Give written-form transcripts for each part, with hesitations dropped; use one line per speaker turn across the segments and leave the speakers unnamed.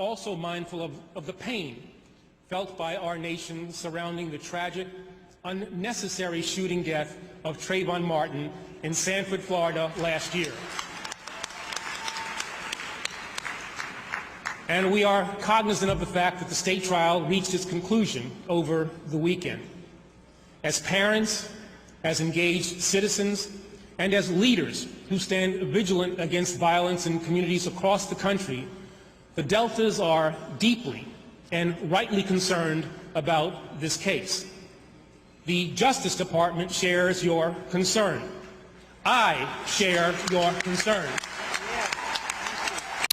also mindful of the pain felt by our nation surrounding the tragic, unnecessary shooting death of Trayvon Martin in Sanford, Florida last year. And we are cognizant of the fact that the state trial reached its conclusion over the weekend. As parents, as engaged citizens, and as leaders who stand vigilant against violence in communities across the country, the Deltas are deeply and rightly concerned about this case. The Justice Department shares your concern. I share your concern.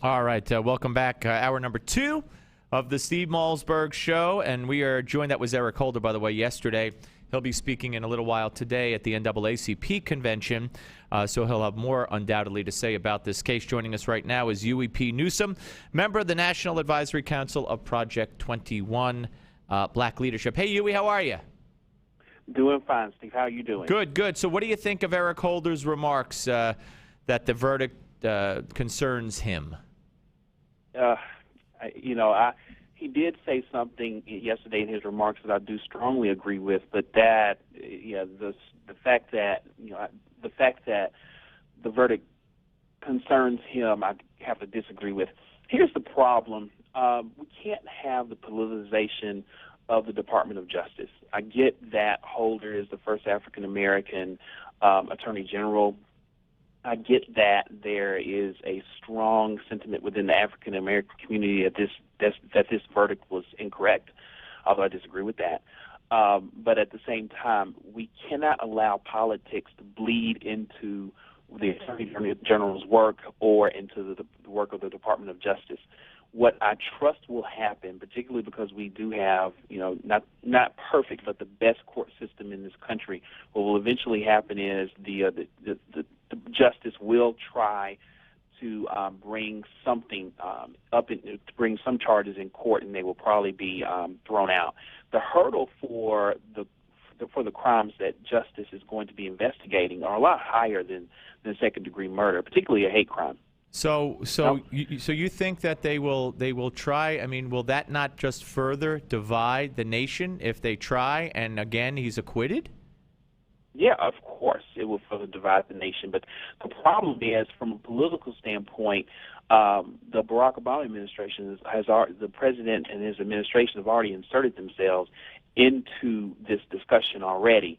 All right, welcome back. Hour number 2 of the Steve Malzberg Show, and we are joined. That was Eric Holder, by the way, yesterday. He'll be speaking in a little while today at the NAACP convention, so he'll have more undoubtedly to say about this case. Joining us right now is Hughey P. Newsome, member of the National Advisory Council of Project 21 Black Leadership. Hey, Hughey, how are you?
Doing fine, Steve. How are you doing?
Good, good. So what do you think of Eric Holder's remarks that the verdict concerns him?
He did say something yesterday in his remarks that I do strongly agree with, but that, the fact that the verdict concerns him, I have to disagree with. Here's the problem: we can't have the politicization of the Department of Justice. I get that Holder is the first African American Attorney General. I get that there is a strong sentiment within the African American community that this verdict was incorrect, although I disagree with that. But at the same time, we cannot allow politics to bleed into the Attorney General's work or into the work of the Department of Justice. What I trust will happen, particularly because we do have, not perfect, but the best court system in this country, what will eventually happen is the justice will try to bring something to bring some charges in court, and they will probably be thrown out. The hurdle for the crimes that justice is going to be investigating are a lot higher than second-degree murder, particularly a hate crime.
So you think that they will try? I mean, will that not just further divide the nation if they try? And again, he's acquitted.
Yeah, of course, it will further divide the nation. But the problem is, from a political standpoint, the Barack Obama administration the president and his administration have already inserted themselves into this discussion already.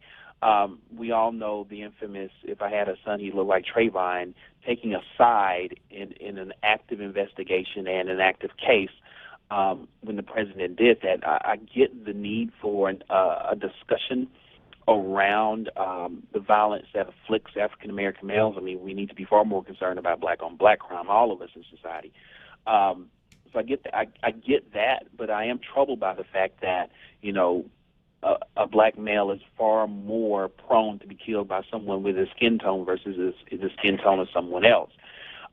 We all know the infamous "if I had a son, he'd look like Trayvon," taking a side in an active investigation and an active case. When the president did that, I get the need for a discussion around the violence that afflicts African American males. I mean, we need to be far more concerned about black-on-black crime, all of us in society. So I get that, but I am troubled by the fact that a black male is far more prone to be killed by someone with his skin tone versus the skin tone of someone else.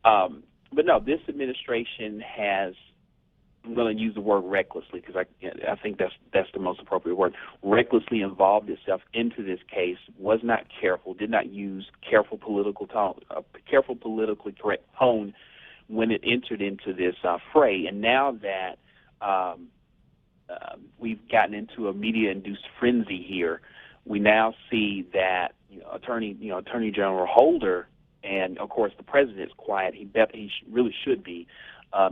But no, this administration has, I'm going to use the word recklessly because I think that's the most appropriate word, recklessly involved itself into this case, was not careful, did not use careful politically correct tone when it entered into this fray. And now that we've gotten into a media-induced frenzy here, we now see that Attorney General Holder, and of course the president's quiet. He really should be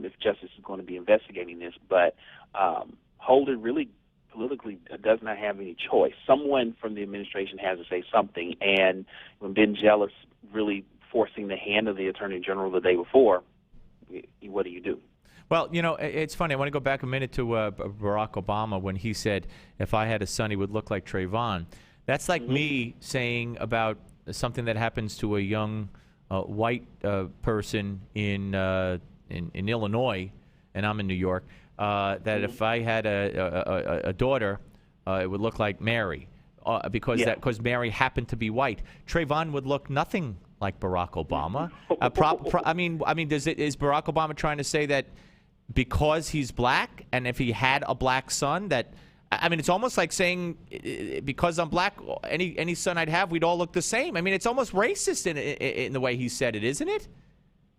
if justice is going to be investigating this. But Holder really politically does not have any choice. Someone from the administration has to say something, and when Ben Jealous really forcing the hand of the Attorney General the day before, what do you do?
Well, it's funny. I want to go back a minute to Barack Obama when he said, if I had a son, he would look like Trayvon. That's like me saying about something that happens to a young white person in Illinois, and I'm in New York, that if I had a daughter, it would look like Mary, because Mary happened to be white. Trayvon would look nothing like Barack Obama. Is Barack Obama trying to say that because he's black, and if he had a black son, it's almost like saying because I'm black, any son I'd have, we'd all look the same. I mean, it's almost racist in the way he said it, isn't it?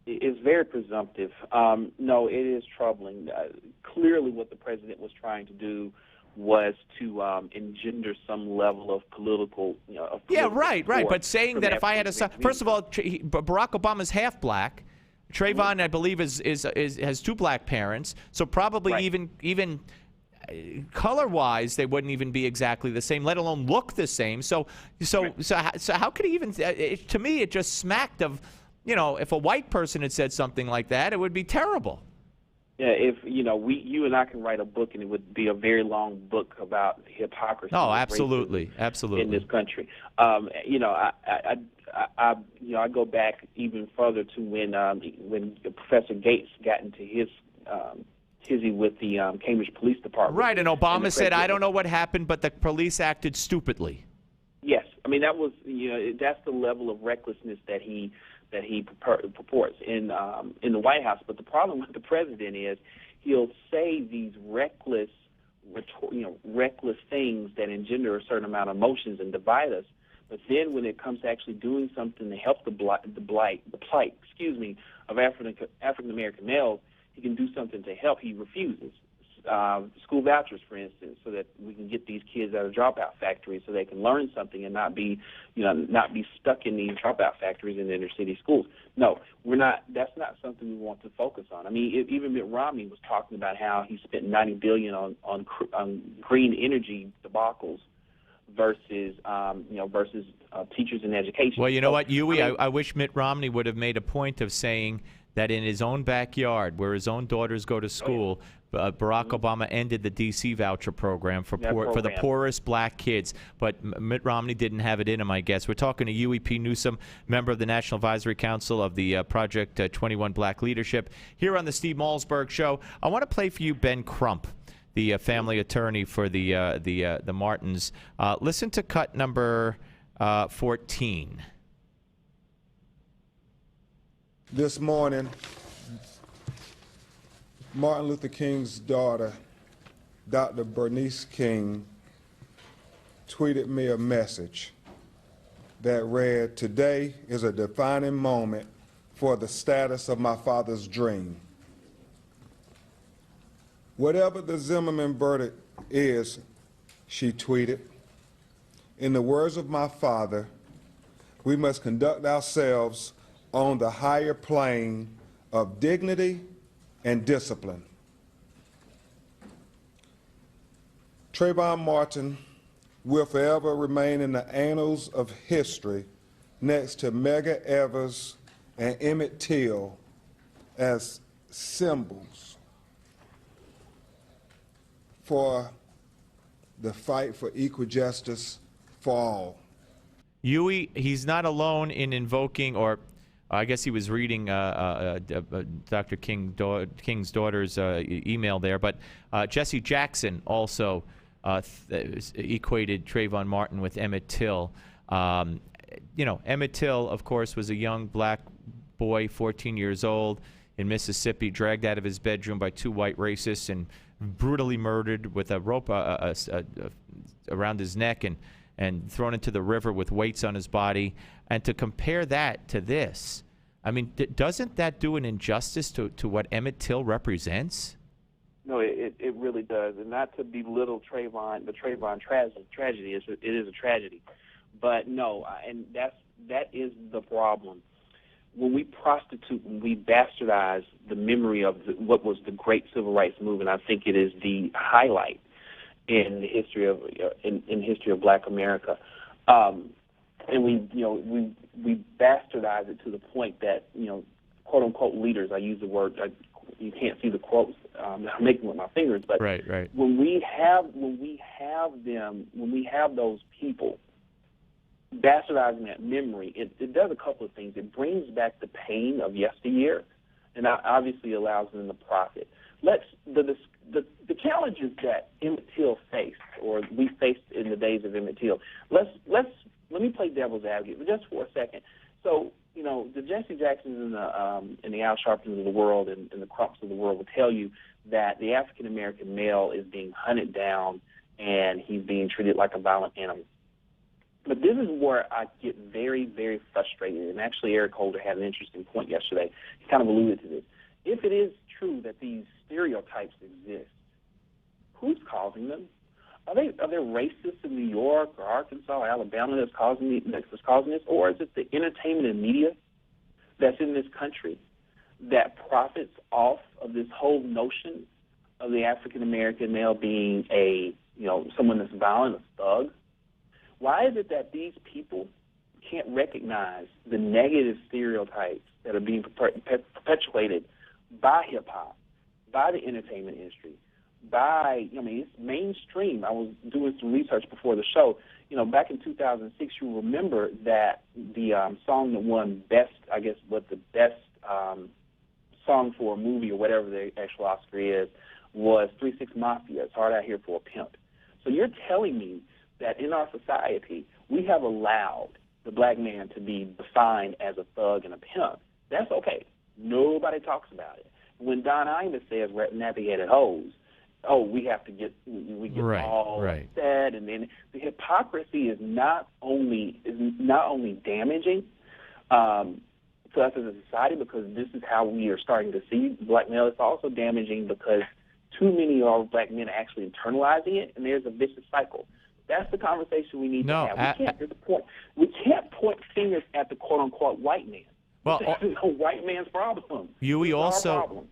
It's very presumptive. No, it is troubling. Clearly, what the president was trying to do was to engender some level of political,
Yeah, right. But saying that if I had a son, first of all, Barack Obama's half black. Trayvon, I believe, has two black parents, so probably even color-wise, they wouldn't even be exactly the same, let alone look the same. So how could he even? To me, it just smacked of, if a white person had said something like that, it would be terrible.
Yeah, if you and I can write a book, and it would be a very long book about hypocrisy.
Oh, absolutely,
in this country. I go back even further to when Professor Gates got into his tizzy with the Cambridge Police Department.
Right, and Obama said, "I don't know what happened, but the police acted stupidly."
Yes, I mean that was that's the level of recklessness that he purports in the White House. But the problem with the president is he'll say these reckless things that engender a certain amount of emotions and divide us. But then when it comes to actually doing something to help the plight of African American males, he can do something to help. He refuses. School vouchers, for instance, so that we can get these kids out of dropout factories, so they can learn something and not be stuck in these dropout factories in inner city schools. No, we're not. That's not something we want to focus on. I mean, even Mitt Romney was talking about how he spent $90 billion on green energy debacles versus teachers in education.
Well, you know what, Hughey, I wish Mitt Romney would have made a point of saying that in his own backyard, where his own daughters go to school, Barack Obama ended the D.C. voucher program for the poorest black kids. But Mitt Romney didn't have it in him, I guess. We're talking to Hughey P. Newsome, member of the National Advisory Council of the Project 21 Black Leadership, here on the Steve Malzberg Show. I want to play for you Ben Crump, the family attorney for the Martins. Listen to cut number 14.
This morning, Martin Luther King's daughter, Dr. Bernice King, tweeted me a message that read, "Today is a defining moment for the status of my father's dream. Whatever the Zimmerman verdict is," she tweeted, "in the words of my father, we must conduct ourselves on the higher plane of dignity and discipline. Trayvon Martin will forever remain in the annals of history next to Medgar Evers and Emmett Till as symbols for the fight for equal justice for all."
Hughey, he's not alone in invoking, or I guess he was reading Dr. King's daughter's email there, but Jesse Jackson also equated Trayvon Martin with Emmett Till. Emmett Till, of course, was a young black boy, 14 years old, in Mississippi, dragged out of his bedroom by two white racists and brutally murdered with a rope around his neck and thrown into the river with weights on his body. And to compare that to this, I mean, doesn't that do an injustice to what Emmett Till represents?
No, it really does. And not to belittle Trayvon, the Trayvon tragedy, it is a tragedy. But no, and that is the problem. When we prostitute, when we bastardize the memory of what was the great civil rights movement, I think it is the highlight in the history of history of Black America, and we bastardize it to the point that quote unquote leaders. I use the word. You can't see the quotes. I'm making with my fingers, but
right.
When we have those people bastardizing that memory, it does a couple of things. It brings back the pain of yesteryear, and obviously allows them to profit. The challenges that Emmett Till faced, or we faced in the days of Emmett Till. Let me play devil's advocate just for a second. So, the Jesse Jacksons and the Al Sharptons of the world and the Crumps of the world will tell you that the African American male is being hunted down and he's being treated like a violent animal. But this is where I get very, very frustrated. And actually, Eric Holder had an interesting point yesterday. He kind of alluded to this. If it is true that these stereotypes exist, who's causing them? Are there racists in New York or Arkansas or Alabama that's causing this, or is it the entertainment and media that's in this country that profits off of this whole notion of the African American male being someone that's violent, a thug? Why is it that these people can't recognize the negative stereotypes that are being perpetuated by hip hop, by the entertainment industry, it's mainstream. I was doing some research before the show. Back in 2006, you remember that the song that won best song for a movie or whatever the actual Oscar is was 3 6 Mafia. It's Hard Out Here for a Pimp. So you're telling me that in our society, we have allowed the black man to be defined as a thug and a pimp. That's okay. Nobody talks about it. When Don Imus says we're nappy-headed hoes, we get all upset, and then the hypocrisy is not only damaging to us as a society because this is how we are starting to see black male. It's also damaging because too many of our black men are actually internalizing it, and there's a vicious cycle. That's the conversation we need to have. We can't point fingers at the quote-unquote white man.
Well,
this is a white man's problem.
Hughey,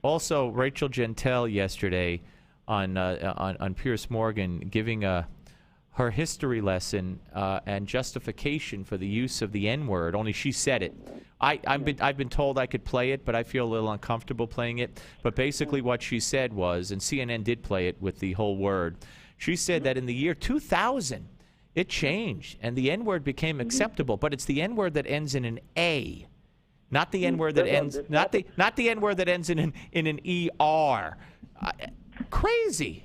also Rachel Gentile yesterday on Piers Morgan giving her history lesson and justification for the use of the N-word. Only she said it. I've been told I could play it, but I feel a little uncomfortable playing it. But basically, what she said was, and CNN did play it with the whole word. She said that in the year 2000, it changed and the N-word became acceptable. But it's the N-word that ends in an A, not the N-word that ends not the N-word that ends in an ER. Crazy.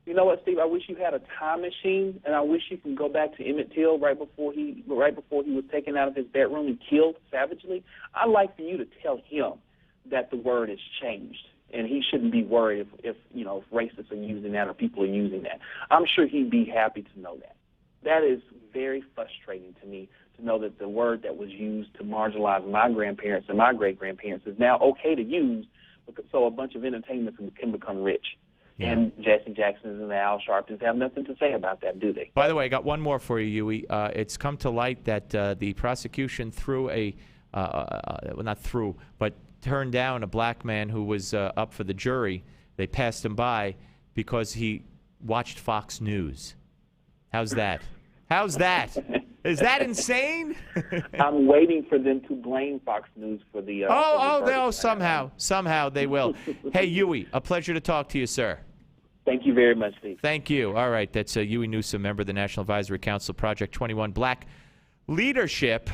You know what, Steve? I wish you had a time machine, and I wish you could go back to Emmett Till right before he was taken out of his bedroom and killed savagely. I'd like for you to tell him that the word has changed, and he shouldn't be worried if racists are using that or people are using that. I'm sure he'd be happy to know that. That is very frustrating to me to know that the word that was used to marginalize my grandparents and my great-grandparents is now okay to use so a bunch of entertainment can become rich. Yeah. And Jesse Jacksons and the Al Sharptons have nothing to say about that, do they?
By the way, I got one more for you, Hughey. It's come to light that the prosecution turned down a black man who was up for the jury. They passed him by because he watched Fox News. How's that? How's that? Is that insane?
I'm waiting for them to blame Fox News for the...
somehow they will. Hey, Hughey, a pleasure to talk to you, sir.
Thank you very much, Steve.
Thank you. All right, that's Hughey Newsome, member of the National Advisory Council, Project 21 Black Leadership.